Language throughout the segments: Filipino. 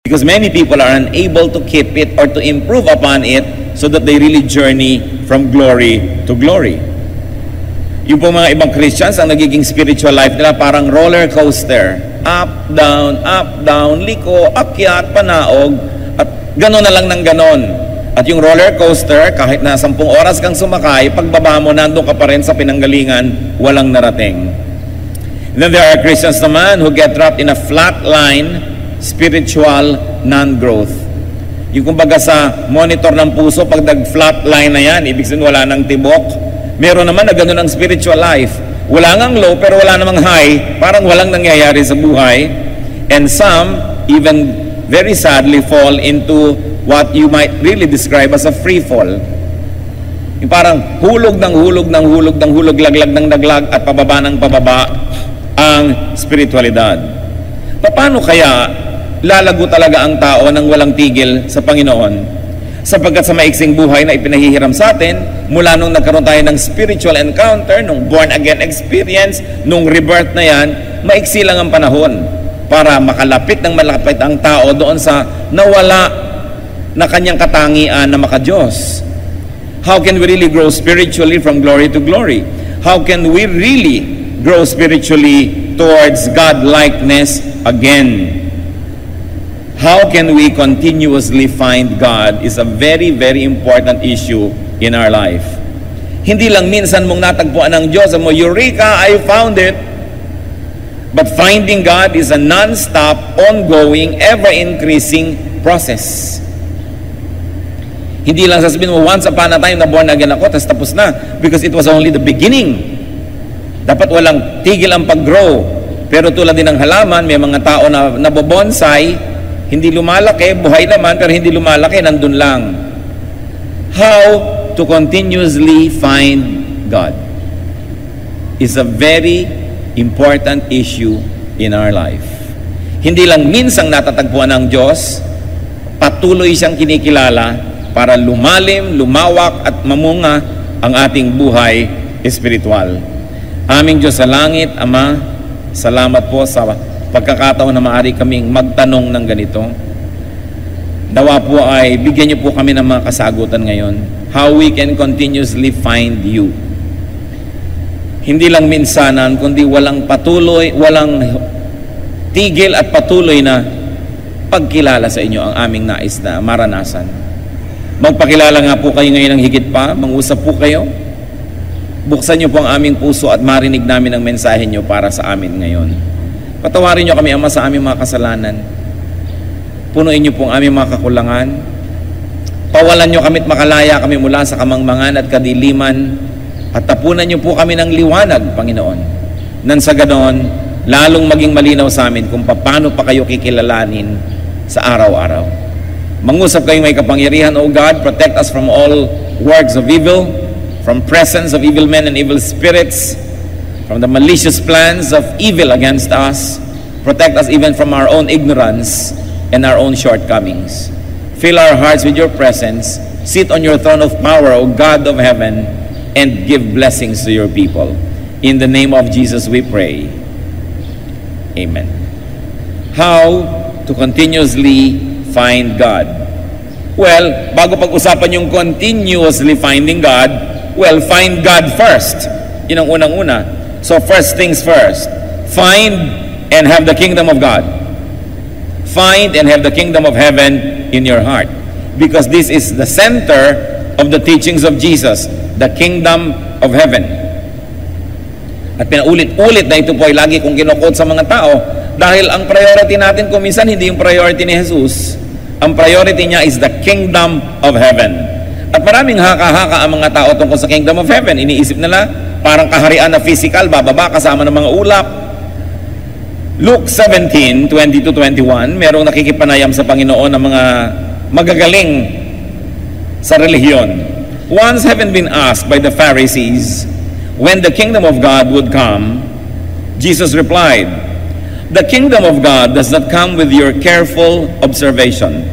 Because many people are unable to keep it or to improve upon it so that they really journey from glory to glory. Yung po mga ibang Christians, ang nagiging spiritual life nila parang roller coaster. Up, down, liko, akyat, panaog, at gano'n na lang ng gano'n. At yung roller coaster, kahit na 10 oras kang sumakay, pagbaba mo, nandun ka pa rin sa pinanggalingan, walang narating. And then there are Christians naman who get trapped in a flat line, spiritual non-growth. Yung kumbaga sa monitor ng puso, pag nag-flat line na yan, ibig sabihin wala nang tibok. Meron naman na gano'n ang spiritual life. Wala ngang low, pero wala namang high. Parang walang nangyayari sa buhay. And some, even very sadly, fall into what you might really describe as a free fall. Yung parang hulog ng hulog ng hulog ng hulog, laglag ng laglag, at pababa ng pababa ang spiritualidad. Paano kaya lalago talaga ang tao nang walang tigil sa Panginoon? Sapagkat sa maiksing buhay na ipinahihiram sa atin, mula nung nagkaroon tayo ng spiritual encounter, nung born-again experience, nung rebirth na yan, maiksi lang ang panahon para makalapit ng malapit ang tao doon sa nawala na kanyang katangian na maka-Diyos. How can we really grow spiritually from glory to glory? How can we really grow spiritually towards God-likeness again? How can we continuously find God is a very, very important issue in our life. Hindi lang minsan mong natagpuan ng Diyos, mo, Eureka, I found it. But finding God is a non-stop, ongoing, ever-increasing process. Hindi lang sasabihin mo, once upon a time na born again ako, tapos na. Because it was only the beginning. Dapat walang tigil ang pag-grow. Pero tulad din ng halaman, may mga tao na nabobonsai, hindi lumalaki, buhay naman, pero hindi lumalaki, nandun lang. How to continuously find God is a very important issue in our life. Hindi lang minsang natatagpuan ng Diyos, patuloy siyang kinikilala para lumalim, lumawak at mamunga ang ating buhay espiritual. Aming Diyos sa langit, Ama, salamat po sa pagkakataon na maaari kaming magtanong ng ganito. Nawa po ay bigyan niyo po kami ng mga kasagutan ngayon. How we can continuously find you. Hindi lang minsanan, kundi walang patuloy, walang tigil at patuloy na pagkilala sa inyo ang aming nais na maranasan. Magpakilala nga po kayo ngayon ng higit pa, mangusap po kayo. Buksan niyo po ang aming puso at marinig namin ang mensahe niyo para sa amin ngayon. Patawarin niyo kami, Ama, sa aming mga kasalanan. Punuin niyo po ang aming mga kakulangan. Pawalan niyo kami at makalaya kami mula sa kamangmangan at kadiliman. At tapunan niyo po kami ng liwanag, Panginoon. Nang sa ganon, lalong maging malinaw sa amin kung paano pa kayo kikilalanin sa araw-araw. Mangusap kayong may kapangyarihan, O God. Protect us from all works of evil, from presence of evil men and evil spirits, from the malicious plans of evil against us. Protect us even from our own ignorance and our own shortcomings. Fill our hearts with your presence. Sit on your throne of power, O God of heaven, and give blessings to your people. In the name of Jesus we pray. Amen. How to continuously find God? Well, bago pag-usapan yung continuously finding God, well, find God first. Yun ang unang-una. So first things first, find and have the kingdom of God. Find and have the kingdom of heaven in your heart. Because this is the center of the teachings of Jesus, the kingdom of heaven. At pinaulit-ulit na ito po ay lagi kong kinukot sa mga tao dahil ang priority natin kung minsan hindi yung priority ni Jesus. Ang priority niya is the kingdom of heaven. At maraming haka-haka ang mga tao tungkol sa kingdom of heaven. Iniisip nila, parang kaharian na physical, bababa kasama ng mga ulap. Luke 17:20-21, merong nakikipanayam sa Panginoon ng mga magagaling sa relihiyon. Once having been asked by the Pharisees when the kingdom of God would come, Jesus replied, "The kingdom of God does not come with your careful observation,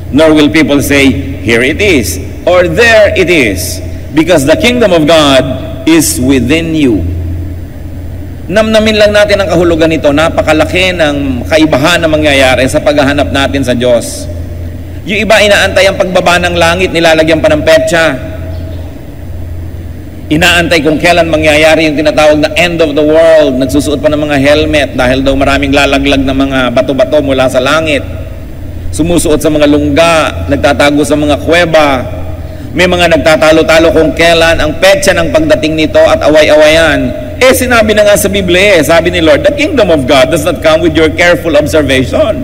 nor will people say, 'Here it is,' or 'There it is,' because the kingdom of God is within you." Namnamin lang natin ang kahulugan nito. Napakalaki ng kaibahan na mangyayari sa paghahanap natin sa Diyos. Yung iba inaantay ang pagbaba ng langit, nilalagyan pa ng petsa. Inaantay kung kailan mangyayari yung tinatawag na end of the world. Nagsusuot pa ng mga helmet dahil daw maraming lalaglag na mga bato-bato mula sa langit. Sumusuot sa mga lungga, nagtatago sa mga kuweba. May mga nagtatalo-talo kung kailan ang petsa ng pagdating nito at away-awayan. Sinabi na nga sa Biblia, sabi ni Lord, the kingdom of God does not come with your careful observation.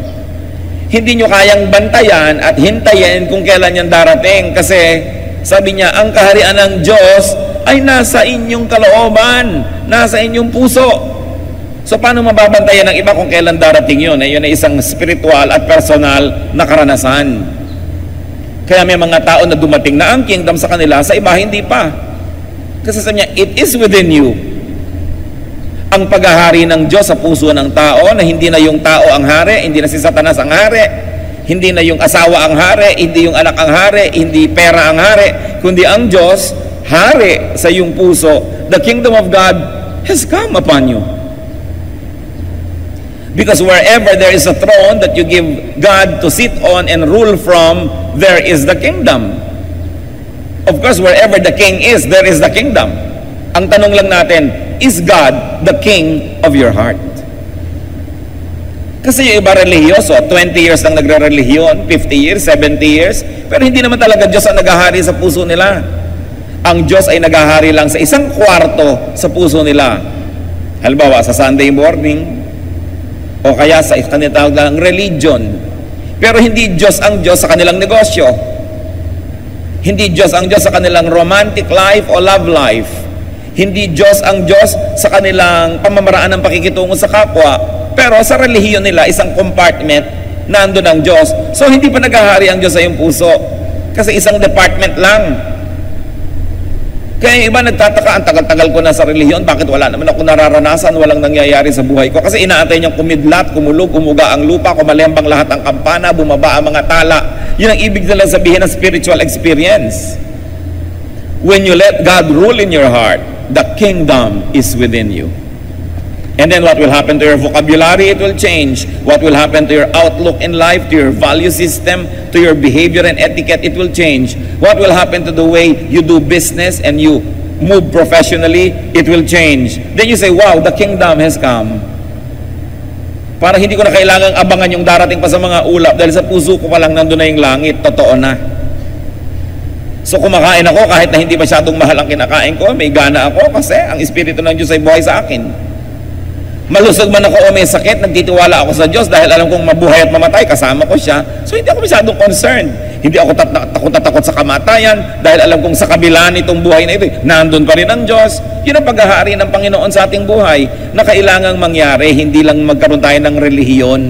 Hindi nyo kayang bantayan at hintayin kung kailan yan darating. Kasi, sabi niya, ang kaharian ng Diyos ay nasa inyong kalooban, nasa inyong puso. So, paano mababantayan ng iba kung kailan darating yun? Yun ay isang spiritual at personal na karanasan. Kaya may mga tao na dumating na ang kingdom sa kanila, sa iba hindi pa. Kasi sabi niya, it is within you. Ang paghahari ng Diyos sa puso ng tao, na hindi na yung tao ang hari, hindi na si Satanas ang hari, hindi na yung asawa ang hari, hindi yung anak ang hari, hindi pera ang hari, kundi ang Diyos, hari sa iyong puso. The kingdom of God has come upon you. Because wherever there is a throne that you give God to sit on and rule from, there is the kingdom. Of course, wherever the king is, there is the kingdom. Ang tanong lang natin, is God the king of your heart? Kasi yung iba religyoso, 20 years lang nagre-relihiyon, 50 years, 70 years, pero hindi naman talaga Diyos ang naghahari sa puso nila. Ang Diyos ay naghahari lang sa isang kwarto sa puso nila. Halimbawa, sa Sunday morning, o kaya sa kanilang tawag ng religion. Pero hindi Diyos ang Diyos sa kanilang negosyo. Hindi Diyos ang Diyos sa kanilang romantic life o love life. Hindi Diyos ang Diyos sa kanilang pamamaraan ng pakikitungo sa kapwa. Pero sa relihiyon nila, isang compartment, nandun ang Diyos. So hindi pa naghahari ang Diyos sa iyong puso. Kasi isang department lang. Kaya yung iba nagtataka, ang tagal-tagal ko na sa relihiyon, bakit wala naman ako nararanasan, walang nangyayari sa buhay ko? Kasi inaantay niyang kumidlat, kumulog, umuga ang lupa, kumalembang lahat ang kampana, bumaba ang mga tala. Yun ang ibig nila sabihin ng spiritual experience. When you let God rule in your heart, the kingdom is within you. And then what will happen to your vocabulary? It will change. What will happen to your outlook in life, to your value system, to your behavior and etiquette? It will change. What will happen to the way you do business and you move professionally? It will change. Then you say, wow, the kingdom has come. Parang hindi ko na kailangang abangan yung darating pa sa mga ulap dahil sa puso ko pa lang nandun na yung langit. Totoo na. So kumakain ako kahit na hindi masyadong mahal ang kinakain ko, may gana ako kasi ang Espiritu ng Diyos ay buhay sa akin. Malusog man ako o may sakit, nagtitiwala ako sa Diyos dahil alam kong mabuhay at mamatay, kasama ko siya. So hindi ako masyadong concerned. Hindi ako takot sa kamatayan dahil alam kong sa kabila nitong buhay na ito, nandun pa rin ang Diyos. Yun ang paghahari ng Panginoon sa ating buhay na kailangang mangyari, hindi lang magkaroon tayo ng relihiyon.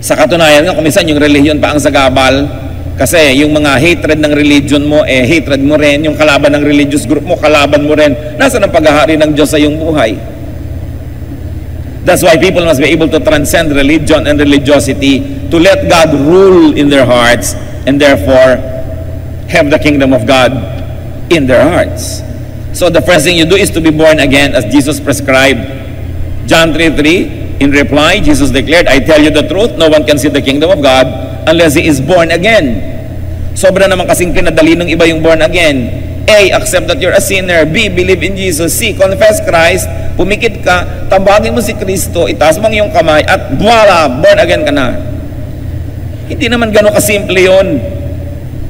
Sa katunayan nga, kuminsan yung relihiyon pa ang sagabal. Kasi yung mga hatred ng religion mo, hatred mo rin. Yung kalaban ng religious group mo, kalaban mo rin. Nasaan ang paghahari ng Diyos sa iyong buhay? That's why people must be able to transcend religion and religiosity to let God rule in their hearts and therefore have the kingdom of God in their hearts. So the first thing you do is to be born again as Jesus prescribed. John 3:3, in reply, Jesus declared, I tell you the truth, no one can see the kingdom of God unless he is born again. Sobra naman kasing pinadali ng iba yung born again. A, accept that you're a sinner. B, believe in Jesus. C, confess Christ. Pumikit ka, tambagin mo si Kristo, itaas mo ang iyong kamay, at voila, born again ka na. Hindi naman gano'ng kasimple yun.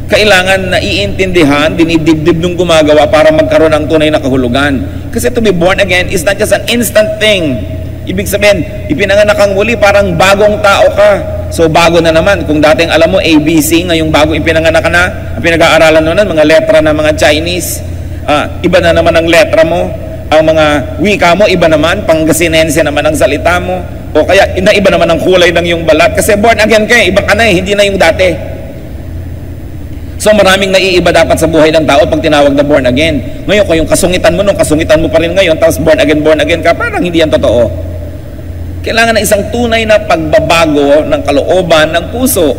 Kailangan na iintindihan, dinidibdib nung gumagawa para magkaroon ng tunay na kahulugan. Kasi to be born again is not just an instant thing. Ibig sabihin, ipinanganak kang muli, parang bagong tao ka. So bago na naman, kung dating alam mo ABC, ngayong bago ipinanganak ka na, ang pinag-aaralan nun, mga letra ng mga Chinese, iba na naman ang letra mo, ang mga wika mo, iba naman, Pangasinense naman ang salita mo, o kaya iba naman ang kulay ng yung balat, kasi born again ka, iba ka na hindi na yung dati. So maraming naiiba dapat sa buhay ng tao pag tinawag na born again. Ngayon, kung yung kasungitan mo nung kasungitan mo pa rin ngayon, tapos born again ka, parang hindi yan totoo. Kailangan ng isang tunay na pagbabago ng kalooban ng puso.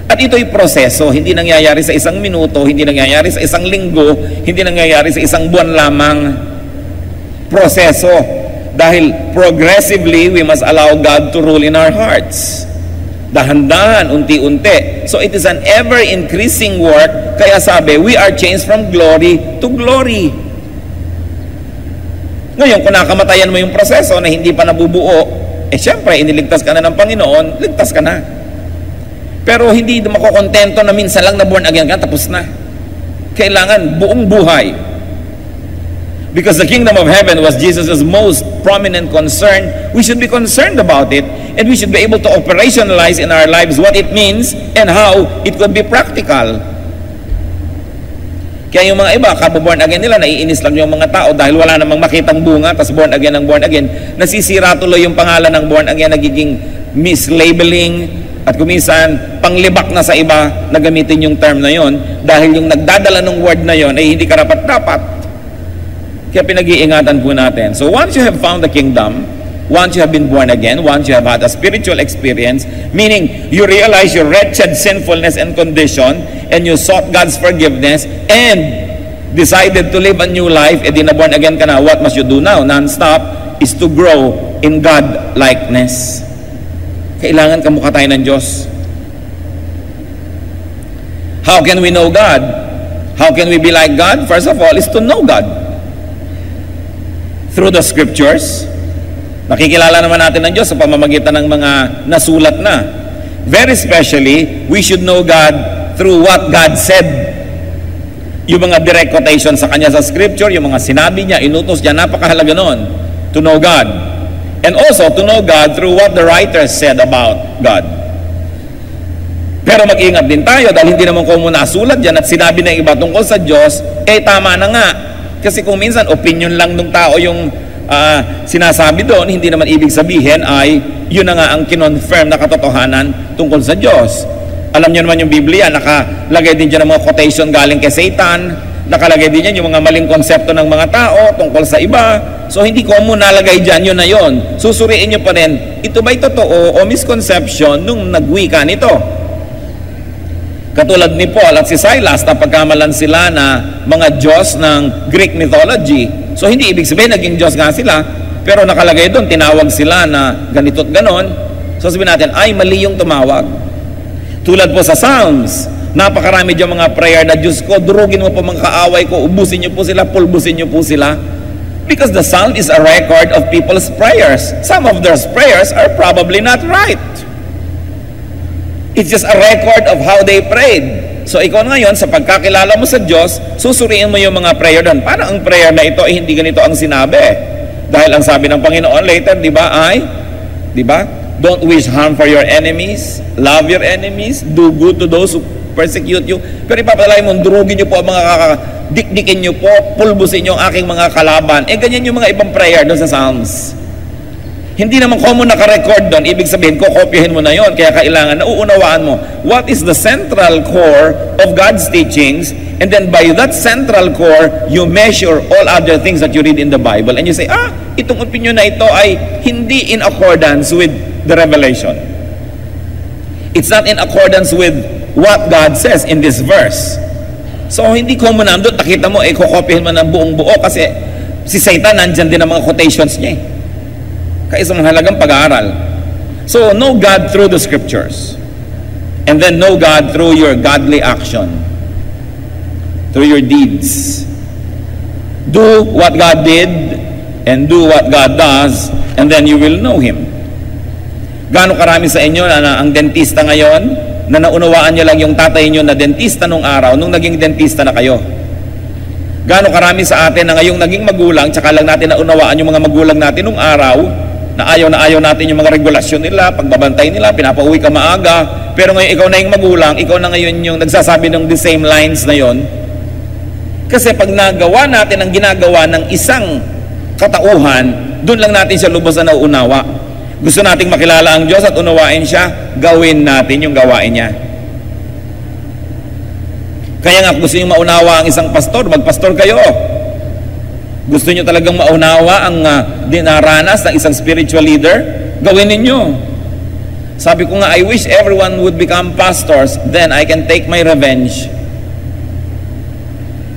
At ito'y proseso, hindi nangyayari sa isang minuto, hindi nangyayari sa isang linggo, hindi nangyayari sa isang buwan lamang. proseso. Dahil progressively, we must allow God to rule in our hearts. Dahan-dahan, unti-unti. So it is an ever-increasing work. Kaya sabi, we are changed from glory to glory. Ngayon, kung nakamatayan mo yung proseso na hindi pa nabubuo, syempre, iniligtas ka na ng Panginoon, ligtas ka na. Pero hindi makokontento na minsan lang na born again ka, tapos na. Kailangan buong buhay. Because the kingdom of heaven was Jesus' most prominent concern, we should be concerned about it, and we should be able to operationalize in our lives what it means and how it could be practical. Kaya yung mga iba, kapo-born again nila, naiinis lang yung mga tao dahil wala namang makitang bunga, tas born again ng born again. Nasisira tuloy yung pangalan ng born again, nagiging mislabeling, at kuminsan, panglibak na sa iba na gamitin yung term na yon dahil yung nagdadala ng word na yon ay hindi karapat-dapat. Kaya pinag-iingatan po natin. So once you have found the kingdom, once you have been born again, once you have had a spiritual experience, meaning you realize your wretched sinfulness and condition, and you sought God's forgiveness, and decided to live a new life, edi na born again ka na, what must you do now? Non-stop is to grow in God-likeness. Kailangan kamukha tayo ng Diyos. How can we know God? How can we be like God? First of all, is to know God. Through the scriptures. Nakikilala naman natin ng Diyos sa pamamagitan ng mga nasulat na. Very especially, we should know God through what God said. Yung mga direct quotation sa Kanya sa scripture, yung mga sinabi niya, inutos niya, napakahalaga nun. To know God. And also, to know God through what the writers said about God. Pero mag-ingat din tayo dahil hindi naman ko muna nasulat dyan at sinabi ng iba tungkol sa Diyos, tama na nga. Kasi kung minsan, opinion lang ng tao yung sinasabi doon, hindi naman ibig sabihin ay yun na nga ang kinonfirm na katotohanan tungkol sa Diyos. Alam niyo naman yung Biblia, nakalagay din dyan ng mga quotation galing kay Satan, nakalagay din dyan yung mga maling konsepto ng mga tao tungkol sa iba. So hindi ko muna nalagay dyan, yun na yun. Susuriin nyo pa rin, ito ba'y totoo o misconception nung nagwika nito? Katulad ni Paul at si Silas, napagkamalan sila na mga Diyos ng Greek mythology. So hindi ibig sabihin naging Diyos nga sila, pero nakalagay doon, tinawag sila na ganito't ganon. So sabihin natin, ay mali yung tumawag. Tulad po sa Psalms, napakarami dyan mga prayer na Diyos ko, durugin mo po mga kaaway ko, ubusin nyo po sila, pulbusin nyo po sila. Because the Psalm is a record of people's prayers. Some of those prayers are probably not right. It's just a record of how they prayed. So ikaw ngayon, sa pagkakilala mo sa Diyos, susuriin mo yung mga prayer doon. Parang ang prayer na ito ay hindi ganito ang sinabi. Dahil ang sabi ng Panginoon later, di ba? Don't wish harm for your enemies, love your enemies, do good to those who persecute you. Pero ipapalay mo, durugin nyo po ang mga dikdikin nyo po, pulbusin nyo ang aking mga kalaban. Ganyan yung mga ibang prayer doon sa Psalms. Hindi naman common naka-record doon, ibig sabihin, kokopyahin mo na yon. Kaya kailangan nauunawaan mo, what is the central core of God's teachings, and then by that central core, you measure all other things that you read in the Bible, and you say, itong opinion na ito ay hindi in accordance with the revelation. It's not in accordance with what God says in this verse. So, hindi common na doon, nakita mo, kokopyahin mo ng buong buo, kasi si Satan, nandyan din ang mga quotations niya Kaya isang mahalagang pag-aaral. So, know God through the scriptures. And then know God through your godly action. Through your deeds. Do what God did and do what God does, and then you will know Him. Gaano karami sa inyo na ang dentista ngayon, na naunawaan niyo lang yung tatay niyo na dentista nung araw, nung naging dentista na kayo? Gaano karami sa atin na ngayong naging magulang, tsaka lang natin naunawaan yung mga magulang natin nung araw, na ayaw natin yung mga regulasyon nila, pagbabantay nila, pinapauwi ka maaga, pero ngayon ikaw na yung magulang, ikaw na ngayon yung nagsasabi ng the same lines na yon. Kasi pag nagawa natin ang ginagawa ng isang katauhan, doon lang natin siya lubos na nauunawa. Gusto nating makilala ang Diyos at unawain siya, gawin natin yung gawain niya. Kaya nga, gusto nyo maunawa ang isang pastor, magpastor kayo. Gusto nyo talagang maunawa ang dinaranas ng isang spiritual leader, gawin ninyo. Sabi ko nga, I wish everyone would become pastors, then I can take my revenge.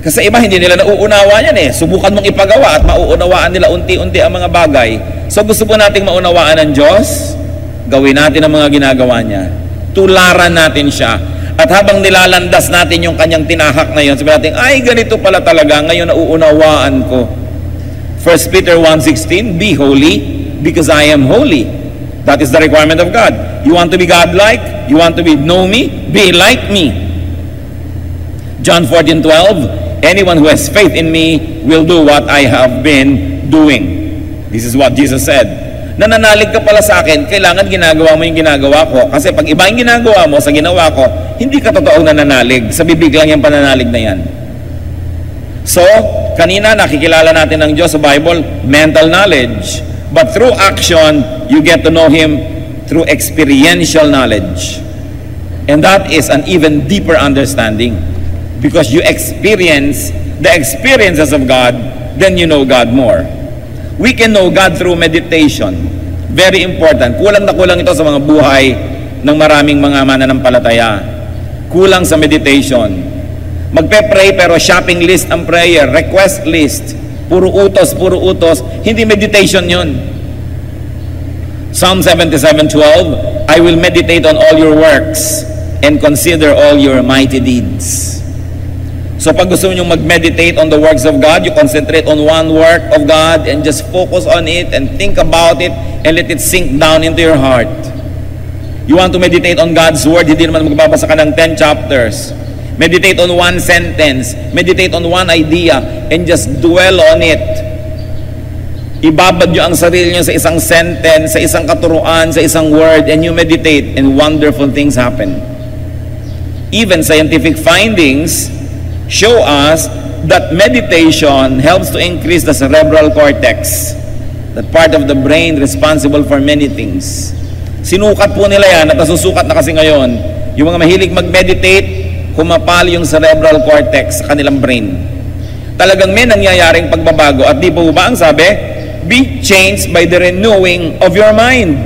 Kasi iba, hindi nila nauunawa yan eh. Subukan mong ipagawa at mauunawaan nila unti-unti ang mga bagay. So gusto po nating maunawaan ng Diyos, gawin natin ang mga ginagawa niya. Tularan natin siya. At habang nilalandas natin yung kanyang tinahak na yun, sabi natin, ay ganito pala talaga, ngayon nauunawaan ko. 1 Peter 1:16, be holy because I am holy. That is the requirement of God. You want to be God-like? You want to know me? Be like me. John 14:12, anyone who has faith in me will do what I have been doing. This is what Jesus said. Nananalig ka pala sa akin, kailangan ginagawa mo yung ginagawa ko. Kasi pag iba yung ginagawa mo sa ginawa ko, hindi ka totoong nananalig. Sa bibig lang yung pananalig na yan. So, kanina nakikilala natin ng Diyos sa Bible, mental knowledge. But through action, you get to know Him through experiential knowledge. And that is an even deeper understanding. Because you experience the experiences of God, then you know God more. We can know God through meditation. Very important. Kulang na kulang ito sa mga buhay ng maraming mga mananampalataya. Kulang sa meditation. Magpe-pray pero shopping list ang prayer, request list. Puro utos. Hindi meditation yun. Psalm 77:12, I will meditate on all your works and consider all your mighty deeds. So pag gusto nyo mag-meditate on the works of God, you concentrate on one work of God and just focus on it and think about it and let it sink down into your heart. You want to meditate on God's Word, hindi naman magbabasa ka ng 10 chapters. Meditate on one sentence, meditate on one idea, and just dwell on it. Ibabad nyo ang sarili nyo sa isang sentence, sa isang katuruan, sa isang word, and you meditate, and wonderful things happen. Even scientific findings show us that meditation helps to increase the cerebral cortex, that part of the brain responsible for many things. Sinukat po nila yan, at nasusukat na kasi ngayon, yung mga mahilig mag-meditate, kumapal yung cerebral cortex sa kanilang brain. Talagang may nangyayaring pagbabago, at di po ba ang sabi, be changed by the renewing of your mind.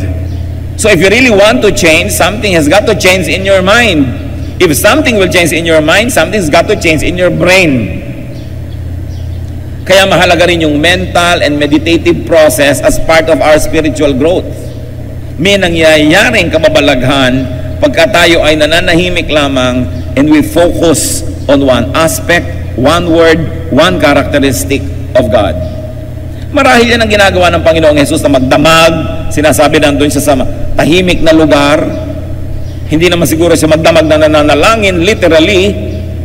So if you really want to change, something has got to change in your mind. If something will change in your mind, something's got to change in your brain. Kaya mahalaga rin yung mental and meditative process as part of our spiritual growth. May nangyayaring kababalaghan pagka tayo ay nananahimik lamang and we focus on one aspect, one word, one characteristic of God. Marahil yan ang ginagawa ng Panginoong Jesus na magdamag, sinasabi nandun siya sa tahimik na lugar. Hindi naman siguro siya magdamag na nananalangin, literally,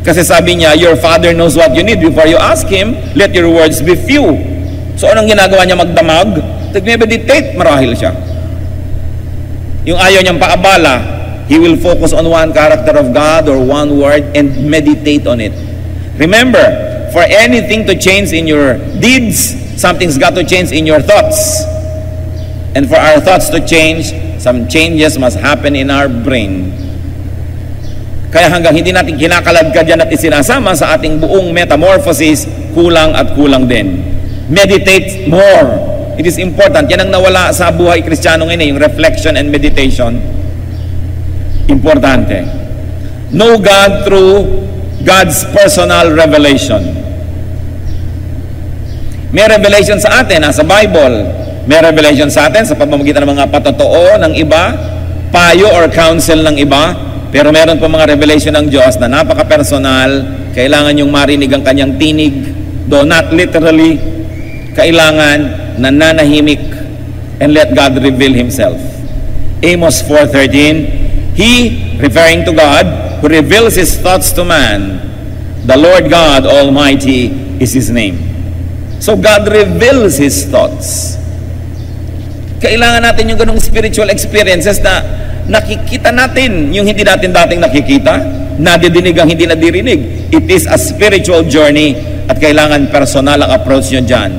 kasi sabi niya, your Father knows what you need before you ask Him, let your words be few. So anong ginagawa niya magdamag? Nag-meditate, marahil siya. Yung ayaw niyang paabala, he will focus on one character of God or one word and meditate on it. Remember, for anything to change in your deeds, something's got to change in your thoughts. And for our thoughts to change, some changes must happen in our brain. Kaya hanggang hindi natin kinakaladkad yan at isinasama sa ating buong metamorphosis, kulang at kulang din. Meditate more. It is important. Yan ang nawala sa buhay Kristiyano ngayon, yung reflection and meditation. Importante. Know God through God's personal revelation. May revelation sa atin, sa Bible. May revelation sa atin sa pamamagitan ng mga patotoo ng iba, payo or counsel ng iba, pero meron pa mga revelation ng Diyos na napaka-personal, kailangan yung marinig ang kanyang tinig, though not literally, kailangan nananahimik and let God reveal Himself. Amos 4:13, He, referring to God, who reveals His thoughts to man, the Lord God Almighty is His name. So God reveals His thoughts. Kailangan natin yung ganong spiritual experiences na nakikita natin yung hindi natin dating nakikita, nadidinig ang hindi nadirinig. It is a spiritual journey at kailangan personal ang approach nyo dyan.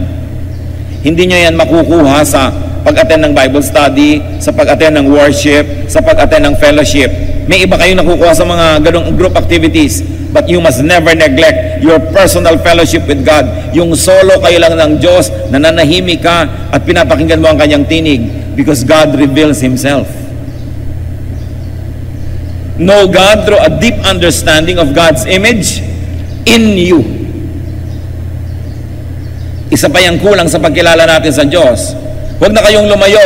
Hindi nyo yan makukuha sa pag-attend ng Bible study, sa pag-attend ng worship, sa pag-attend ng fellowship. May iba kayong nakukuha sa mga ganong group activities, but you must never neglect your personal fellowship with God. Yung solo kayo lang ng Diyos, nananahimik ka at pinapakinggan mo ang kanyang tinig because God reveals Himself. Know God through a deep understanding of God's image in you. Isa pa yung kulang sa pagkilala natin sa Diyos. Huwag na kayong lumayo.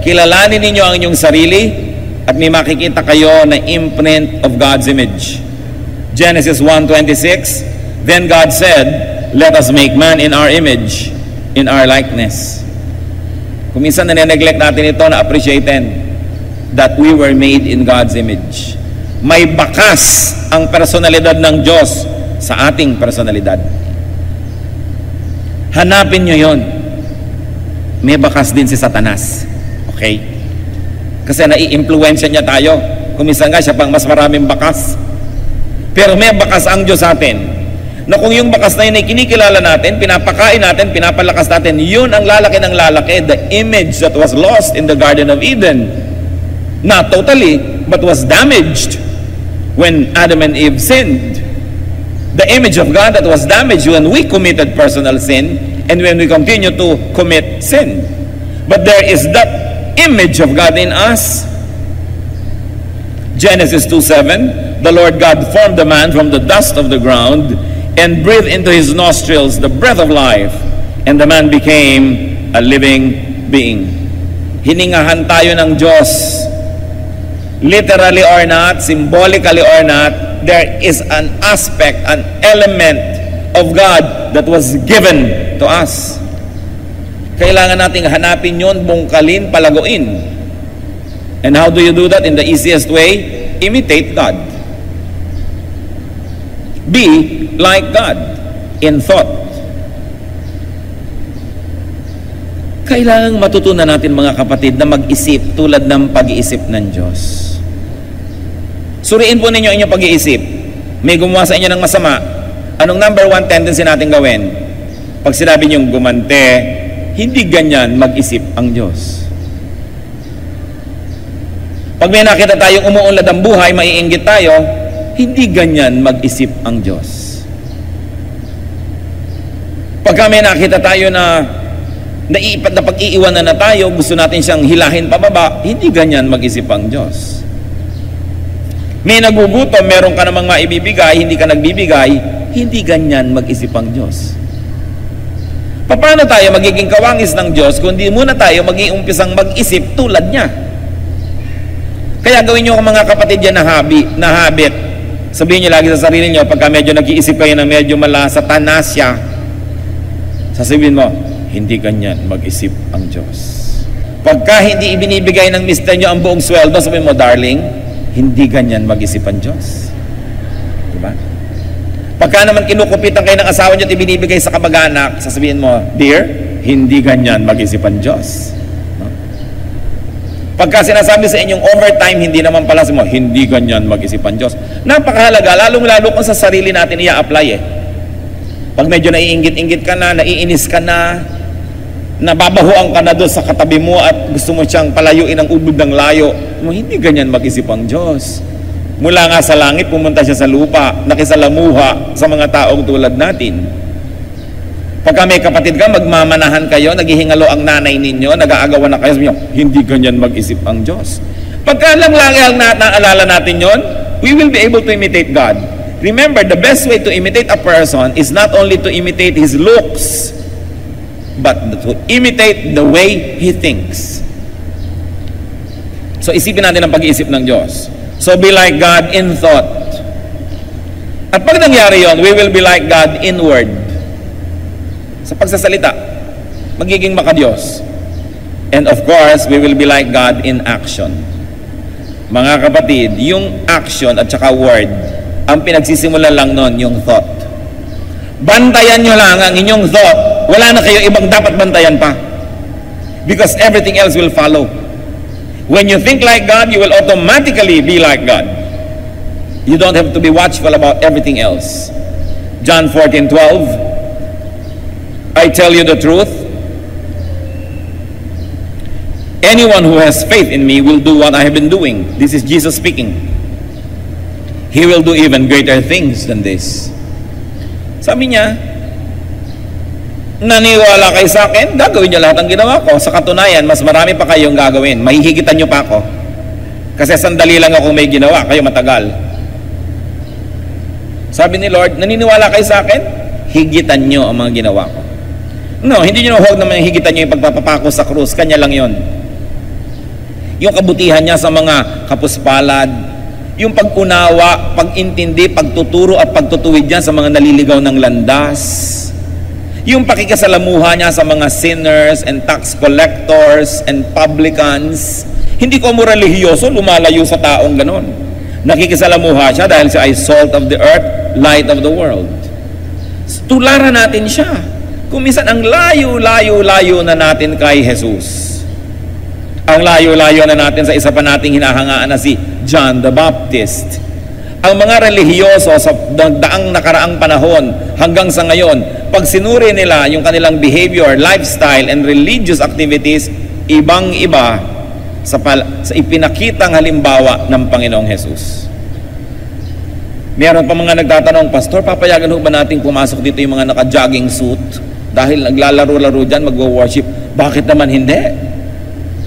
Kilalanin ninyo ang inyong sarili at may makikita kayo na imprint of God's image. Genesis 1:26, then God said, let us make man in our image, in our likeness. Kung minsan nane-neglect natin ito, na-appreciaten that we were made in God's image. May bakas ang personalidad ng Diyos sa ating personalidad. Hanapin nyo yon. May bakas din si Satanas. Okay? Kasi nai-influensya niya tayo. Kung minsan nga siya pang mas maraming bakas. Pero may bakas ang Diyos sa atin. Na kung yung bakas na yun ay kinikilala natin, pinapakain natin, pinapalakas natin, yun ang lalaki ng lalaki, the image that was lost in the Garden of Eden. Not totally, but was damaged when Adam and Eve sinned. The image of God that was damaged when we committed personal sin and when we continue to commit sin. But there is that image of God in us. Genesis 2:7, the Lord God formed the man from the dust of the ground and breathed into his nostrils the breath of life, and the man became a living being. Hiningahan tayo ng Diyos. Literally or not, symbolically or not, there is an aspect, an element of God that was given to us. Kailangan nating hanapin yun, bungkalin, palaguin. And how do you do that? In the easiest way, imitate God. Be like God in thought. Kailangan matutunan natin mga kapatid na mag-isip tulad ng pag-iisip ng Diyos. Suriin po ninyo inyong pag-iisip. May gumawa sa inyo ng masama. Anong number one tendency natin gawin? Pag sinabi niyong gumante, hindi ganyan mag-isip ang Diyos. Pag may nakita tayong umuunlad ang buhay, maiinggit tayo, hindi ganyan mag-isip ang Diyos. Pagka may nakita tayo na pag-iiwanan na tayo, gusto natin siyang hilahin pababa, hindi ganyan mag-isip ang Diyos. May nagugutom, meron ka namang maibibigay, hindi ka nagbibigay, hindi ganyan mag-isip ang Diyos. Paano tayo magiging kawangis ng Diyos kung di muna tayo mag-iumpisang mag-isip tulad niya? Kaya gawin niyo mga kapatid yan na habit. Sabihin niyo lagi sa sarili niyo, pagka medyo nag-iisip kayo na medyo Satanasya, sasabihin mo, hindi ganyan mag-isip ang Diyos. Pagka hindi ibinibigay ng mister niyo ang buong sweldo, sabihin mo, darling, hindi ganyan mag-isip ang Diyos. Diba? Pagka naman kinukupitan kayo ng asawa niyo at ibinibigay sa kamag-anak, sasabihin mo, dear, hindi ganyan mag-isip ang Diyos. No? Pagka sinasabi sa inyong overtime, hindi naman pala mo, hindi ganyan mag-isip ang Diyos. Napakahalaga, lalong-lalo kung sa sarili natin i-apply eh. Pag medyo naiinggit-inggit ka na, naiinis ka na, nababahuan ka na doon sa katabi mo at gusto mo siyang palayuin ang ubod ng layo, hindi ganyan mag-isip ang Diyos. Mula nga sa langit, pumunta siya sa lupa, nakisalamuha sa mga taong tulad natin. Pagka may kapatid ka, magmamanahan kayo, naghihingalo ang nanay ninyo, nag-aagawan na kayo, sabi niyo, hindi ganyan mag-isip ang Diyos. Pagka lang lagi ang naalala natin yon, we will be able to imitate God. Remember, the best way to imitate a person is not only to imitate his looks, but to imitate the way he thinks. So isipin natin ang pag-iisip ng Diyos. So be like God in thought. At pag nangyari yon, we will be like God in word. Sa pagsasalita, magiging maka-Diyos. And of course, we will be like God in action. Mga kapatid, yung action at saka word, ang pinagsisimulan lang nun, yung thought. Bantayan nyo lang ang inyong thought. Wala na kayo ibang dapat bantayan pa. Because everything else will follow. When you think like God, you will automatically be like God. You don't have to be watchful about everything else. John 14:12, I tell you the truth, anyone who has faith in me will do what I have been doing. This is Jesus speaking. He will do even greater things than this. Sabi niya, naniwala kayo sa akin, gagawin niyo lahat ng ginawa ko. Sa katunayan, mas marami pa kayong gagawin. Mahihigitan niyo pa ako. Kasi sandali lang ako may ginawa, kayo matagal. Sabi ni Lord, naniniwala kayo sa akin? Higitan niyo ang mga ginawa ko. No, hindi nyo huwag naman higitan nyo yung pagpapapako sa krus. Kanya lang yon. Yung kabutihan niya sa mga kapuspalad, yung pag-unawa, pag-intindi, pagtuturo at pagtutuwid niya sa mga naliligaw ng landas, yung pakikasalamuha niya sa mga sinners and tax collectors and publicans. Hindi ko mo relihiyoso, lumalayo sa taong ganon. Nakikisalamuha siya dahil siya ay salt of the earth, light of the world. Tularan natin siya. Kung minsan ang layo-layo-layo na natin kay Jesus. Ang layo-layo na natin sa isa pa nating hinahangaan na si John the Baptist. Ang mga relihiyoso sa daang nakaraang panahon hanggang sa ngayon, pag sinuri nila yung kanilang behavior, lifestyle, and religious activities, ibang-iba sa ipinakitang halimbawa ng Panginoong Jesus. Meron pa mga nagtatanong, Pastor, papayagan ho ba natin pumasok dito yung mga naka-jogging suit? Dahil naglalaro-laro dyan, magwo-worship. Bakit naman hindi?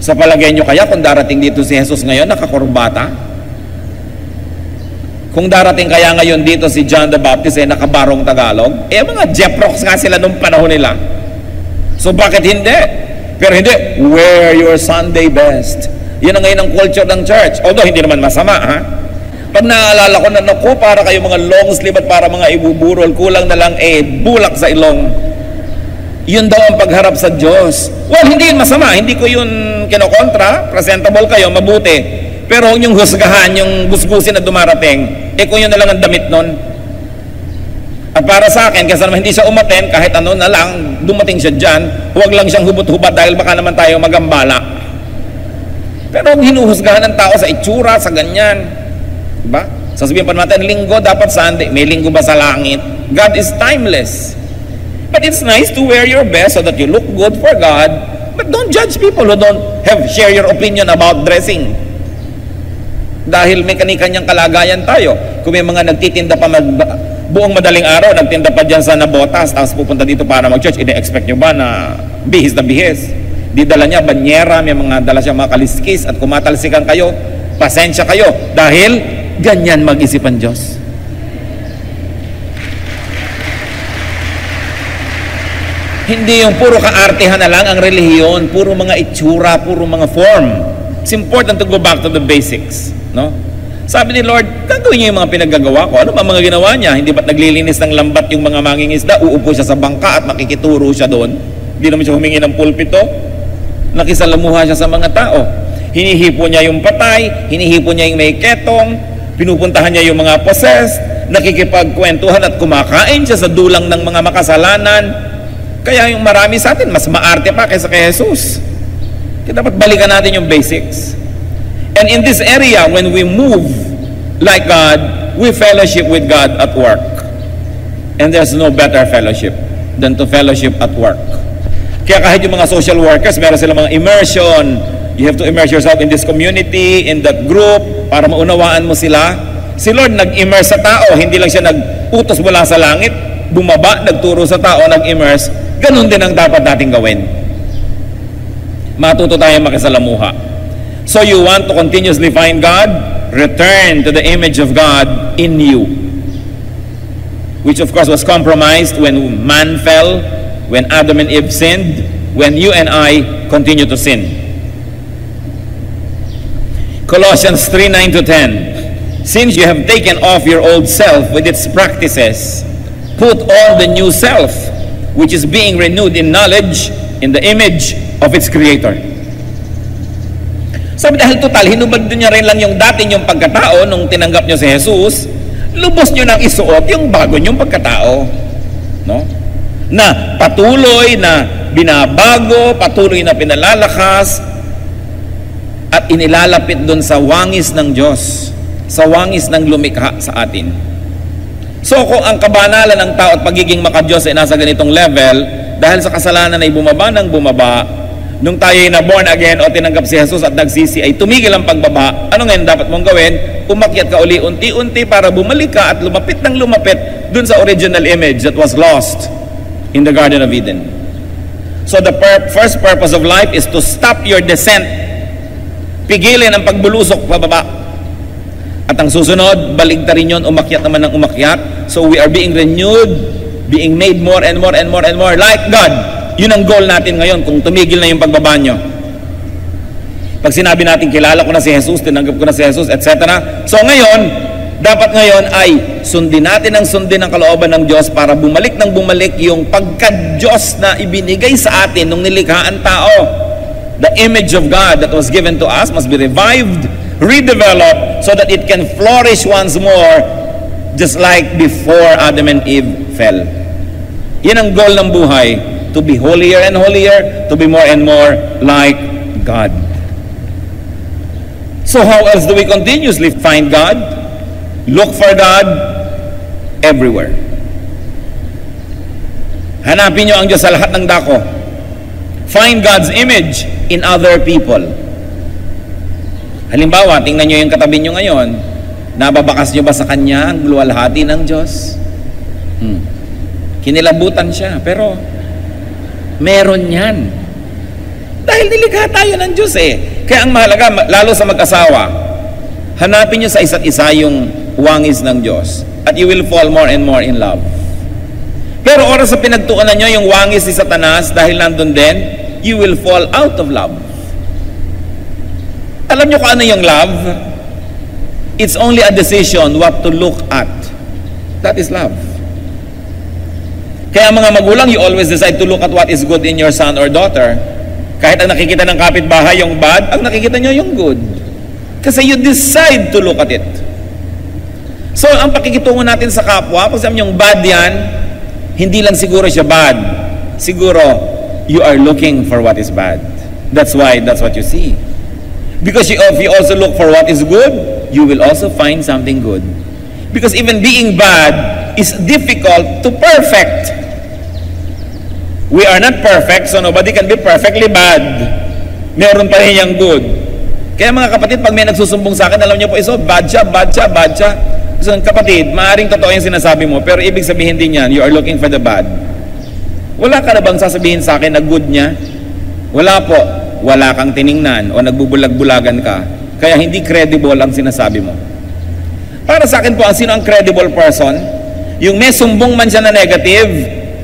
Sa palagay nyo kaya kung darating dito si Jesus ngayon, nakakurbata? Kung darating kaya ngayon dito si John the Baptist, nakabarong Tagalog, mga Jeprox nga sila nung panahon nila. So bakit hindi? Pero hindi, wear your Sunday best. Yan ang ngayon ang culture ng church. Although hindi naman masama, ha? Pag naaalala ko na, naku, para kayo mga long sleeve at para mga ibuburol, kulang na lang bulak sa ilong. Yun daw ang pagharap sa Diyos. Well, hindi yun masama. Hindi ko yun kinokontra. Presentable kayo, mabuti. Pero huwag niyong husgahan, yung gusgusin na dumarating. Kung yun na lang ang damit nun. At para sa akin, kasi naman hindi siya umaten, kahit ano na lang, dumating siya dyan, huwag lang siyang hubot-hubat dahil baka naman tayo magambala. Pero huwag hinuhusgahan ng tao sa itsura, sa ganyan. Diba? Sasabihin pa natin, linggo dapat Sunday. May linggo ba sa langit? God is timeless. But it's nice to wear your best so that you look good for God. But don't judge people who don't share your opinion about dressing. Dahil may kani-kanyang kalagayan tayo. Kung may mga nagtitinda pa buong madaling araw, nagtinda pa dyan sa Nabotas, tapos pupunta dito para mag-church, ine-expect nyo ba na bihis na bihis? Di dala niya banyera, may mga dala siya mga kaliskis, at kumatalsikan kayo, pasensya kayo. Dahil ganyan mag-isip ang Diyos. Hindi yung puro kaartehan na lang ang relihiyon, puro mga itsura, puro mga form. It's important to go back to the basics, no? Sabi ni Lord, gagawin niyo yung mga pinaggagawa ko. Ano ba mga ginawa niya? Hindi ba't naglilinis ng lambat yung mga mangingisda? Uupo siya sa bangka at makikituro siya doon. Hindi naman siya humingi ng pulpito. Nakisalamuha siya sa mga tao. Hinihipo niya yung patay, hinihipo niya yung may ketong, pinupuntahan niya yung mga possessed, nakikipagkwentuhan at kumakain siya sa dulang ng mga makasalanan. Kaya yung marami sa atin, mas maarte pa kaysa kay Jesus. Kaya dapat balikan natin yung basics. And in this area, when we move like God, we fellowship with God at work. And there's no better fellowship than to fellowship at work. Kaya kahit yung mga social workers, meron silang mga immersion. You have to immerse yourself in this community, in that group, para maunawaan mo sila. Si Lord nag-immerse sa tao, hindi lang siya nag-utos mula sa langit, bumaba, nagturo sa tao, nag-immerse. Ganun din ang dapat nating gawin. Matuto tayong makisalamuha. So you want to continuously find God? Return to the image of God in you. Which of course was compromised when man fell, when Adam and Eve sinned, when you and I continue to sin. Colossians 3:9-10. Since you have taken off your old self with its practices, put on the new self, which is being renewed in knowledge in the image of its Creator. Sabi dahil total, hinubad niya rin lang yung dati niyong pagkatao nung tinanggap niyo si Jesus, lubos niyo nang isuot yung bago niyong pagkatao. No? Na patuloy na binabago, patuloy na pinalalakas, at inilalapit doon sa wangis ng Diyos, sa wangis ng lumikha sa atin. So kung ang kabanalan ng tao at pagiging makadiyos ay nasa ganitong level, dahil sa kasalanan ay bumaba ng bumaba, nung tayo ay na born again o tinanggap si Jesus at nagsisi, ay tumigil ang pagbaba, ano ngayon dapat mong gawin? Umakyat ka uli unti-unti para bumalik ka at lumapit ng lumapit dun sa original image that was lost in the Garden of Eden. So the first purpose of life is to stop your descent. Pigilin ang pagbulusok pababa. At ang susunod, baligtarin yun, umakyat naman ng umakyat. So we are being renewed, being made more and more and more and more like God. Yun ang goal natin ngayon kung tumigil na yung pagbabanyo. Pag sinabi natin, kilala ko na si Jesus, tinanggap ko na si Jesus, etc. So ngayon, dapat ngayon ay sundin natin ang kalooban ng Diyos para bumalik ng bumalik yung pagka-Diyos na ibinigay sa atin nung nilikha ang tao. The image of God that was given to us must be revived, redeveloped, so that it can flourish once more, just like before Adam and Eve fell. Yan ang goal ng buhay, to be holier and holier, to be more and more like God. So how else do we continuously find God? Look for God everywhere. Hanapin nyo ang Diyos sa lahat ng dako. Find God's image in other people. Halimbawa, tingnan nyo yung katabi nyo ngayon. Nababakas nyo ba sa Kanya ang luwalhati ng Diyos? Kinilabutan siya, pero meron yan. Dahil nilikha tayo ng Diyos eh. Kaya ang mahalaga, lalo sa mag-asawa, hanapin nyo sa isa't isa yung wangis ng Diyos at you will fall more and more in love. Pero oras sa pinagtuunan nyo yung wangis ni Satanas dahil nandun din, you will fall out of love. Alam nyo kung ano yung love? It's only a decision what to look at. That is love. Kaya mga magulang, you always decide to look at what is good in your son or daughter. Kahit ang nakikita ng kapitbahay yung bad, ang nakikita nyo yung good. Kasi you decide to look at it. So, ang pakikitungo natin sa kapwa, pag sabi yung bad yan, hindi lang siguro siya bad. Siguro, you are looking for what is bad. That's why, that's what you see. Because if you also look for what is good, you will also find something good. Because even being bad is difficult to perfect. We are not perfect, so nobody can be perfectly bad. Meron pa rin yung good. Kaya mga kapatid, pag may nagsusumbong sa akin, alam niyo po, bad siya, bad siya, bad siya. So kapatid, maaaring totoo yung sinasabi mo, pero ibig sabihin din yan, you are looking for the bad. Wala ka na bang sasabihin sa akin na good niya? Wala po. Wala kang tiningnan o nagbubulag-bulagan ka. Kaya hindi credible ang sinasabi mo. Para sa akin po, sino ang credible person? Yung may sumbong man siya na negative,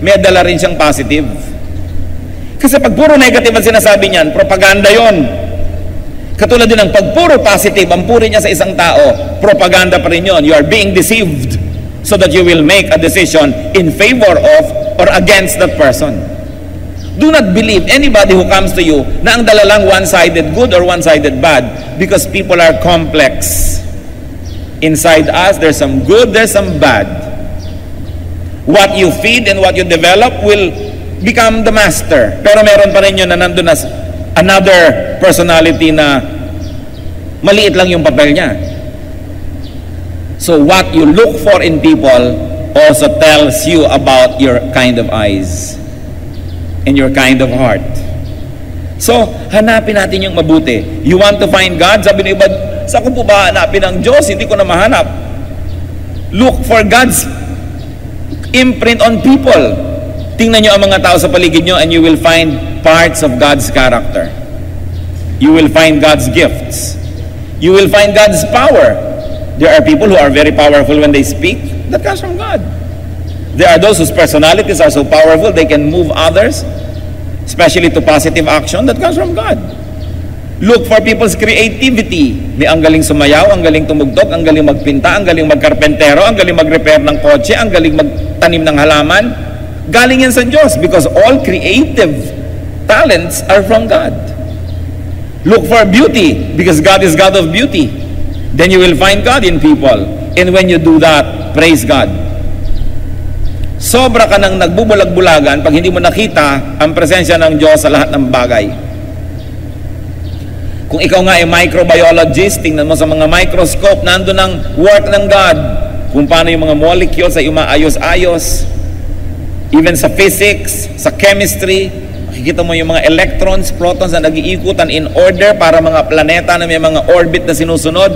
may dala rin siyang positive. Kasi pag puro negative ang sinasabi niyan, propaganda yon. Katulad din ng pag puro positive ang puri niya sa isang tao, propaganda pa rin yun. You are being deceived so that you will make a decision in favor of or against that person. Do not believe anybody who comes to you na ang dala lang one-sided good or one-sided bad, because people are complex. Inside us, there's some good, there's some bad. What you feed and what you develop will become the master. Pero meron pa rin yun na nandun na another personality na maliit lang yung papel niya. So what you look for in people also tells you about your kind of eyes and your kind of heart. So, hanapin natin yung mabuti. You want to find God? Sabi ng iba, saan ko po ba hanapin ang Diyos? Hindi ko na mahanap. Look for God's imprint on people. Tingnan nyo ang mga tao sa paligid nyo and you will find parts of God's character. You will find God's gifts. You will find God's power. There are people who are very powerful when they speak. That comes from God. There are those whose personalities are so powerful they can move others, especially to positive action. That comes from God. Look for people's creativity. May ang galing sumayaw, ang galing tumugtog, ang galing magpinta, ang galing magkarpentero, ang galing mag-repair ng kotse, ang galing magtanim ng halaman. Galing yan sa Diyos because all creative talents are from God. Look for beauty because God is God of beauty. Then you will find God in people. And when you do that, praise God. Sobra ka nang nagbubulag-bulagan pag hindi mo nakita ang presensya ng Diyos sa lahat ng bagay. Kung ikaw nga ay microbiologist, tingnan mo sa mga microscope, nandun ang work ng God. Kung paano yung mga molecules ay umaayos-ayos. Even sa physics, sa chemistry, makikita mo yung mga electrons, protons na nag-iikutan in order para mga planeta na may mga orbit na sinusunod.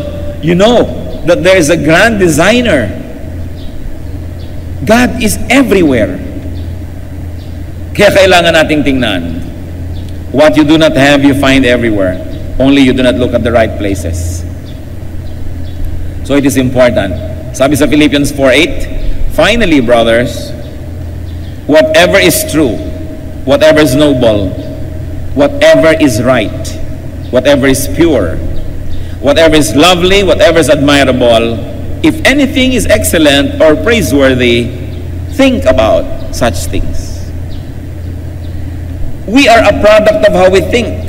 You know that there is a grand designer. God is everywhere. Kaya kailangan nating tingnan. What you do not have, you find everywhere. Only you do not look at the right places. So it is important. Sabi sa Philippians 4:8, finally, brothers, whatever is true, whatever is noble, whatever is right, whatever is pure, whatever is lovely, whatever is admirable, if anything is excellent or praiseworthy, think about such things. We are a product of how we think.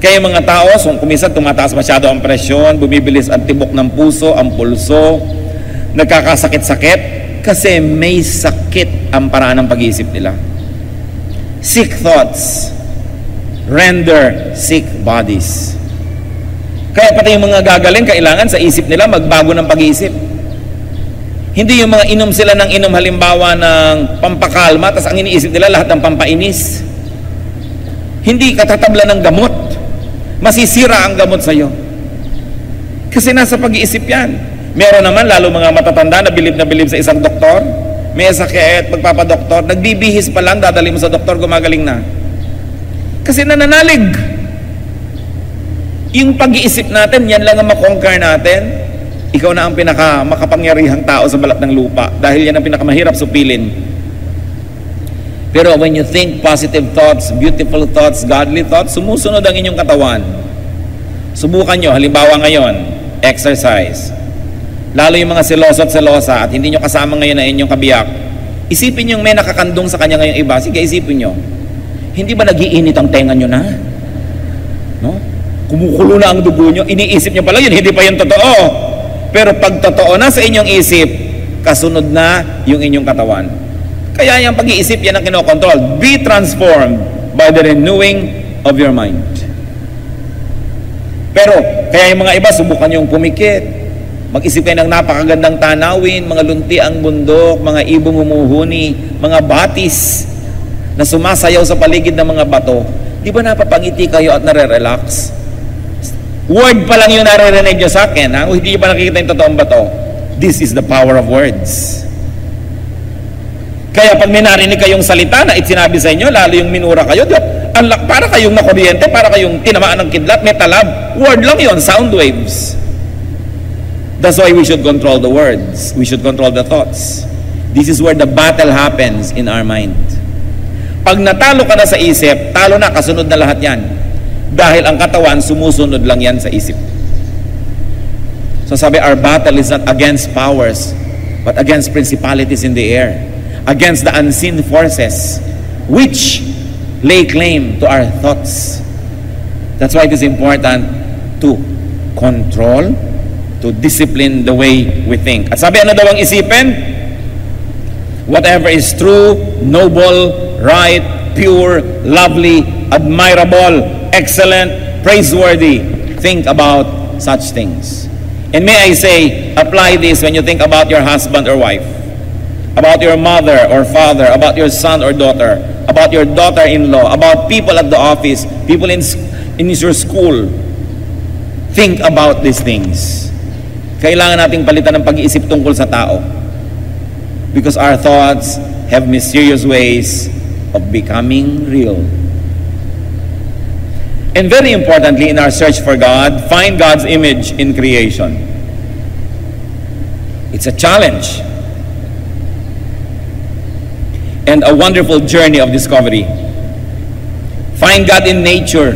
Kaya mga tao, kuminsan tumataas masyado ang presyon, bumibilis ang tibok ng puso, ang pulso, nagkakasakit-sakit, kasi may sakit ang paraan ng pag-iisip nila. Sick thoughts render sick bodies. Kaya pati yung mga gagaling, kailangan sa isip nila magbago ng pag-iisip. Hindi yung mga inom sila ng inom halimbawa ng pampakalma, tapos ang iniisip nila lahat ng pampainis. Hindi katatabla ng gamot. Masisira ang gamot sa iyo. Kasi nasa pag-iisip yan. Meron naman, lalo mga matatanda na bilib sa isang doktor, may sakit, magpapadoktor, nagbibihis pa lang, dadali mo sa doktor, gumagaling na. Kasi nananalig. Yung pag-iisip natin, yan lang ang makonquer natin. Ikaw na ang makapangyarihang tao sa balat ng lupa dahil yan ang pinakamahirap supilin. Pero when you think positive thoughts, beautiful thoughts, godly thoughts, sumusunod ang inyong katawan. Subukan nyo, halimbawa ngayon, exercise. Lalo yung mga seloso at selosa at hindi nyo kasama ngayon na inyong kabiyak, isipin nyo may nakakandong sa kanya ngayong iba. Sige, isipin nyo. Hindi ba nagiinit ang tenga nyo na? No? Kumukulo na ang dugo nyo. Iniisip nyo pala yun, hindi pa yun totoo. Pero pag totoo na sa inyong isip, kasunod na yung inyong katawan. Kaya yung pag-iisip, yan ang kinokontrol. Be transformed by the renewing of your mind. Pero, kaya yung mga iba, subukan yung pumikit. Mag-isip kayo ng napakagandang tanawin, mga lunti ang bundok, mga ibong humuhuni, mga batis na sumasayaw sa paligid ng mga bato. Di ba napapangiti kayo at nare-relax? Word pa lang yung naririnig nyo sa akin, ha? Hindi nyo pa nakikita yung totoong bato. This is the power of words. Kaya pag may narinig kayong salita na sinabi sa inyo, lalo yung minura kayo, para kayong nakuryente, para kayong tinamaan ng kidlat, may talab. Word lang yon, sound waves. That's why we should control the words. We should control the thoughts. This is where the battle happens in our mind. Pag natalo ka na sa isip, talo na, kasunod na lahat yan. Dahil ang katawan, sumusunod lang yan sa isip. So sabi, our battle is not against powers, but against principalities in the air, against the unseen forces, which lay claim to our thoughts. That's why it is important to control, to discipline the way we think. At sabi, ano daw ang isipin? Whatever is true, noble, right, pure, lovely, admirable, excellent, praiseworthy, think about such things. And may I say, apply this when you think about your husband or wife, about your mother or father, about your son or daughter, about your daughter-in-law, about people at the office, people in your school. Think about these things. Kailangan nating palitan ng pag-iisip tungkol sa tao. Because our thoughts have mysterious ways of becoming real. And very importantly, in our search for God, find God's image in creation. It's a challenge and a wonderful journey of discovery. Find God in nature.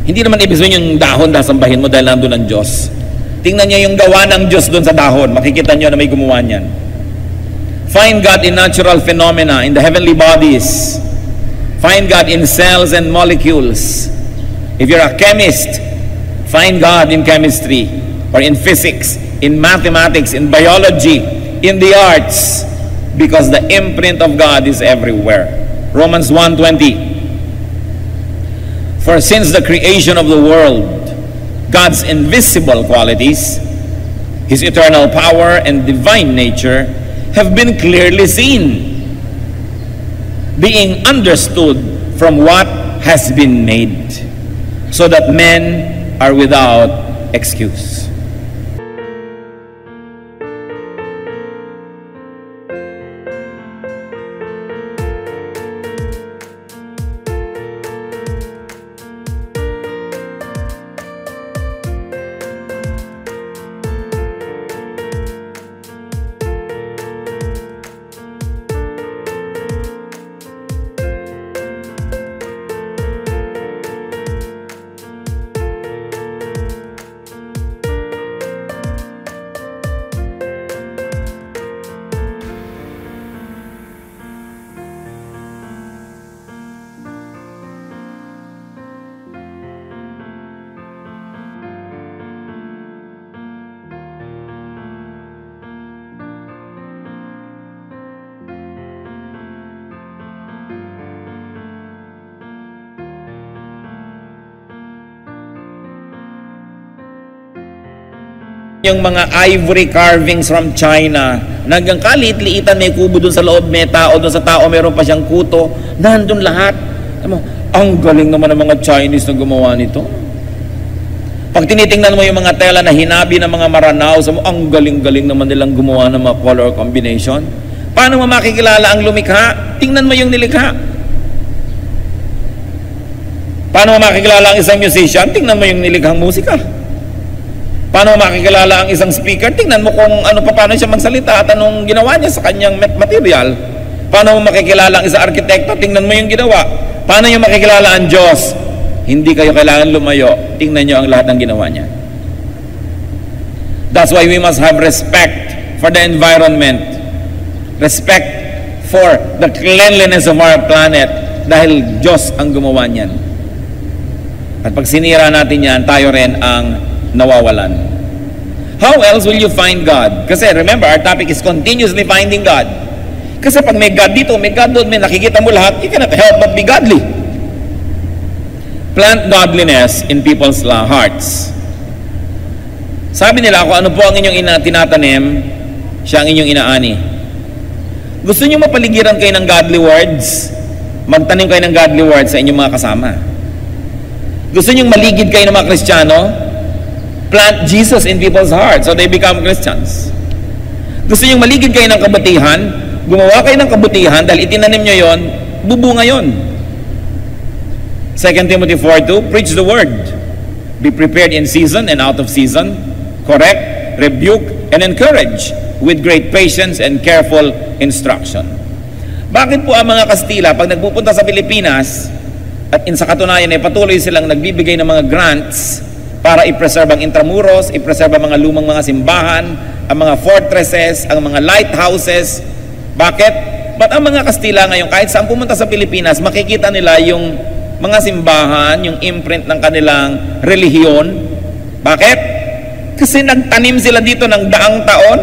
Hindi naman ibig sabihin yung dahon dasambahin mo dahil nandun ang Diyos. Tingnan niyo yung gawa ng Diyos doon sa dahon. Makikita niyo na may gumawa niyan. Find God in natural phenomena, in the heavenly bodies. Find God in cells and molecules. If you're a chemist, find God in chemistry, or in physics, in mathematics, in biology, in the arts, because the imprint of God is everywhere. Romans 1:20. For since the creation of the world, God's invisible qualities, His eternal power and divine nature have been clearly seen, being understood from what has been made, so that men are without excuse. yung mga ivory carvings from China, hanggang kalit-liitan, may kubo dun sa loob, may tao dun sa tao, meron pa siyang kuto, nandun lahat. Ang galing naman ng mga Chinese na gumawa nito. Pag tinitingnan mo yung mga tela na hinabi ng mga Maranao, ang galing-galing naman nilang gumawa ng mga color combination. Paano mo makikilala ang lumikha? Tingnan mo yung nilikha. Paano mo makikilala ang isang musician? Tingnan mo yung nilikhang musika. Paano makikilala ang isang speaker? Tingnan mo kung paano siya magsalita at anong ginawa niya sa kanyang material. Paano mo makikilala ang isang arkitekto? Tingnan mo yung ginawa. Paano niyo makikilala ang Diyos? Hindi kayo kailangan lumayo. Tingnan niyo ang lahat ng ginawa niya. That's why we must have respect for the environment. Respect for the cleanliness of our planet dahil Diyos ang gumawa niyan. At pag sinira natin yan, tayo rin ang nawawalan. How else will you find God? Kasi remember, our topic is continuously finding God. Kasi pag may God dito, may God doon, may nakikita mo lahat, you cannot help but be godly. Plant godliness in people's hearts. Sabi nila, kung ano po ang inyong tinatanim, siya ang inyong inaani. Gusto niyo mapaligiran kayo ng godly words? Magtanim kayo ng godly words sa inyong mga kasama. Gusto niyo maligid kayo ng mga Kristiyano? Plant Jesus in people's hearts so they become Christians. Gusto niyo maligid kayo ng kabutihan? Gumawa kayo ng kabutihan dahil itinanim nyo yon, bubunga yon. 2 Timothy 4:2, preach the word. Be prepared in season and out of season. Correct, rebuke, and encourage with great patience and careful instruction. Bakit po ang mga Kastila, pag nagpupunta sa Pilipinas, at sa katunayan ay patuloy silang nagbibigay ng mga grants para i-preserve ang intramuros, i-preserve ang mga lumang mga simbahan, ang mga fortresses, ang mga lighthouses. Bakit? Ba't ang mga Kastila ngayon, kahit saan pumunta sa Pilipinas, makikita nila yung mga simbahan, yung imprint ng kanilang relihiyon. Bakit? Kasi nagtanim sila dito ng daang taon.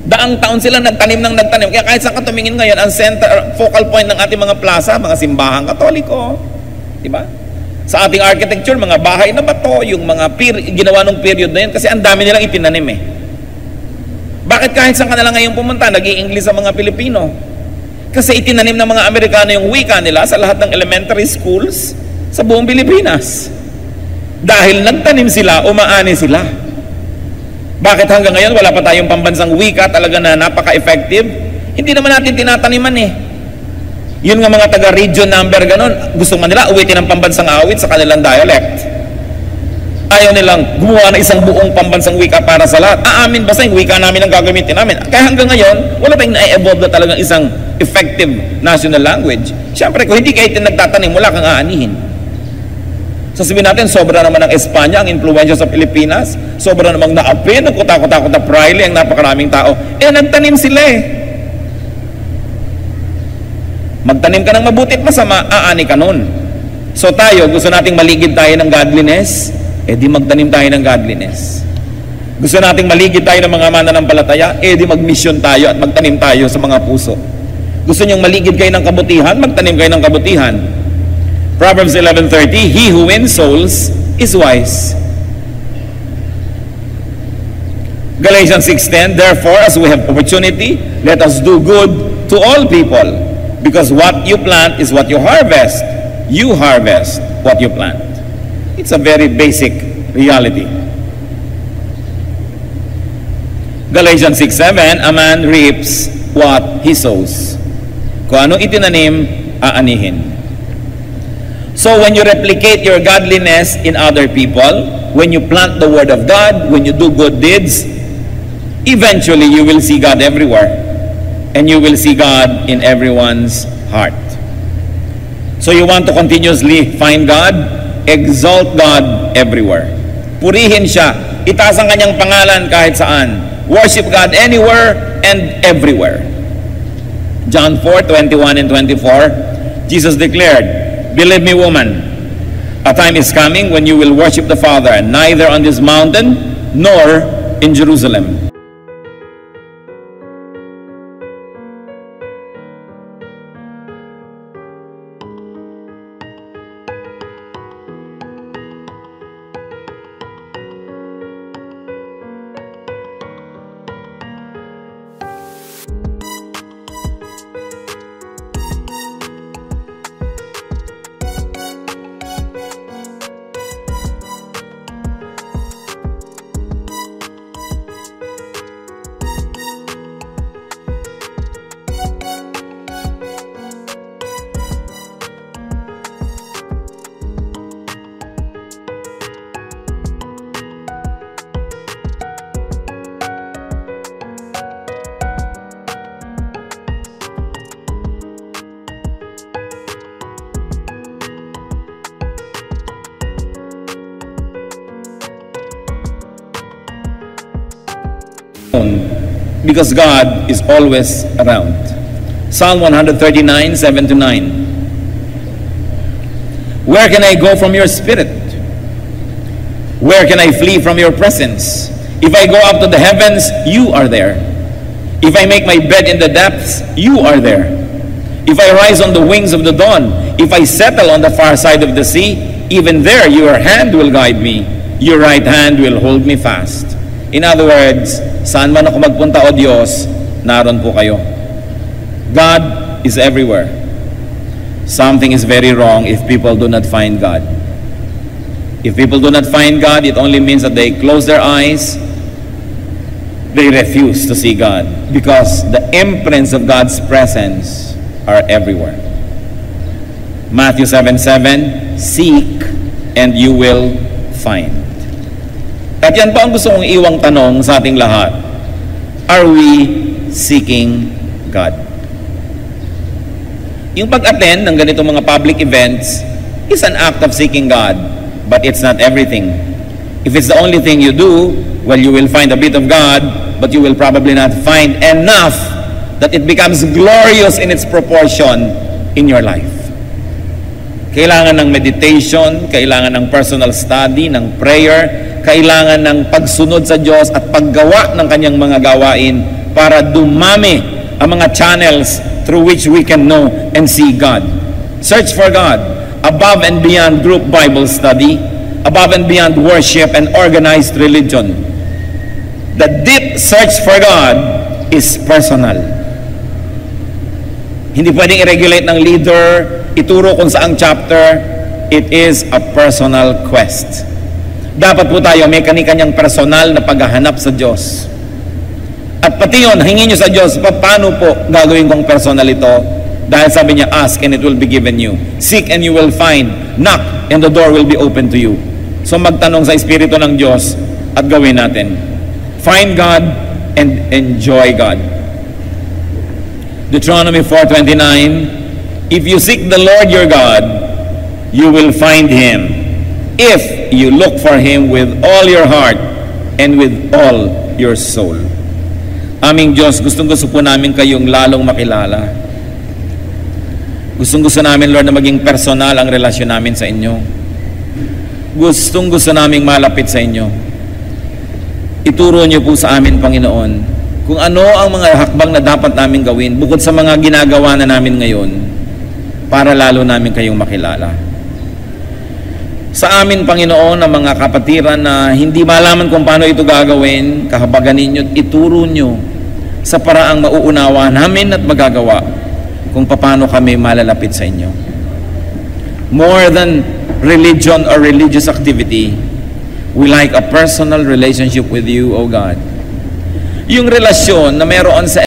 Daang taon sila nagtanim. Kaya kahit saan ka tumingin ngayon, ang center, focal point ng ating mga plaza, mga simbahan Katoliko. Diba? Sa ating architecture, mga bahay na bato, yung mga ginawa ng period na yun, kasi ang dami nilang itinanim eh. Bakit kahit saan ka na lang ngayon pumunta, nag-i-English sa mga Pilipino? Kasi itinanim ng mga Amerikano yung wika nila sa lahat ng elementary schools sa buong Pilipinas. Dahil nagtanim sila, umaani sila. Bakit hanggang ngayon wala pa tayong pambansang wika talaga na napaka-effective? Hindi naman natin tinataniman eh. Yun nga mga taga-region number ganon, gusto man nila uwitin ang pambansang awit sa kanilang dialect. Ayaw nilang gumawa na isang buong pambansang wika para sa lahat. Aamin basta yung wika namin ang gagamitin namin. Kaya hanggang ngayon, wala tayong na-evolve na talagang isang effective national language. Siyempre, kung hindi kayo nagtatanim, wala kang aanihin. Sasabihin natin, sobra naman ng Espanya ang influensya sa Pilipinas, sobra namang naapi, nagkutakot-takot na Praile, ang napakaraming tao. Nagtanim sila eh. Magtanim ka ng mabuti at masama, aani ka nun. So tayo, gusto nating maligid tayo ng godliness, di magtanim tayo ng godliness. Gusto nating maligid tayo ng mga mananampalataya, di magmisyon tayo at magtanim tayo sa mga puso. Gusto niyong maligid kayo ng kabutihan, magtanim kayo ng kabutihan. Proverbs 11:30, he who wins souls is wise. Galatians 6:10, therefore, as we have opportunity, let us do good to all people. Because what you plant is what you harvest. You harvest what you plant. It's a very basic reality. Galatians 6:7, a man reaps what he sows. Kung ano itinanim, aanihin. So when you replicate your godliness in other people, when you plant the word of God, when you do good deeds, eventually you will see God everywhere. And you will see God in everyone's heart. So you want to continuously find God? Exalt God everywhere. Purihin siya. Itaas ang kanyang pangalan kahit saan. Worship God anywhere and everywhere. John 4:21 and 24, Jesus declared, believe me, woman, a time is coming when you will worship the Father, neither on this mountain nor in Jerusalem. because God is always around. Psalm 139, 7-9. Where can I go from your spirit? Where can I flee from your presence? If I go up to the heavens, you are there. If I make my bed in the depths, you are there. If I rise on the wings of the dawn, if I settle on the far side of the sea, even there your hand will guide me. Your right hand will hold me fast. In other words, saan man ako magpunta, O Diyos, naroon po kayo. God is everywhere. Something is very wrong if people do not find God. If people do not find God, it only means that they close their eyes, they refuse to see God, because the imprints of God's presence are everywhere. Matthew 7:7, seek and you will find. At yan po ang gusto kong iwang tanong sa ating lahat. Are we seeking God? Yung pag-attend ng ganitong mga public events is an act of seeking God, but it's not everything. If it's the only thing you do, well, you will find a bit of God, but you will probably not find enough that it becomes glorious in its proportion in your life. Kailangan ng meditation, kailangan ng personal study, ng prayer, kailangan ng pagsunod sa Diyos at paggawa ng kanyang mga gawain para dumami ang mga channels through which we can know and see God. Search for God above and beyond group Bible study, above and beyond worship and organized religion. The deep search for God is personal. Hindi pwedeng i-regulate ng leader, ituro kung saang chapter. It is a personal quest. Dapat po tayo may kani-kanyang personal na paghahanap sa Diyos. At pati yun, hingin nyo sa Diyos, paano po gagawin kong personal ito? Dahil sabi niya, ask and it will be given you. Seek and you will find. Knock and the door will be open to you. So magtanong sa Espiritu ng Diyos at gawin natin. Find God and enjoy God. Deuteronomy 4:29, if you seek the Lord your God, you will find Him. If you look for Him with all your heart and with all your soul. Aming Diyos, gustong-gusto po namin kayong lalong makilala. Gustong-gusto namin, Lord, na maging personal ang relasyon namin sa inyo. Gustong-gusto namin malapit sa inyo. Ituro niyo po sa amin, Panginoon, kung ano ang mga hakbang na dapat namin gawin bukod sa mga ginagawa na namin ngayon para lalo namin kayong makilala. Sa amin, Panginoon, ang mga kapatiran na hindi malaman kung paano ito gagawin, kahabagan ninyo, ituro nyo sa paraang mauunawa namin at magagawa kung paano kami malalapit sa inyo. More than religion or religious activity, we like a personal relationship with you, O God. Yung relasyon na meron sa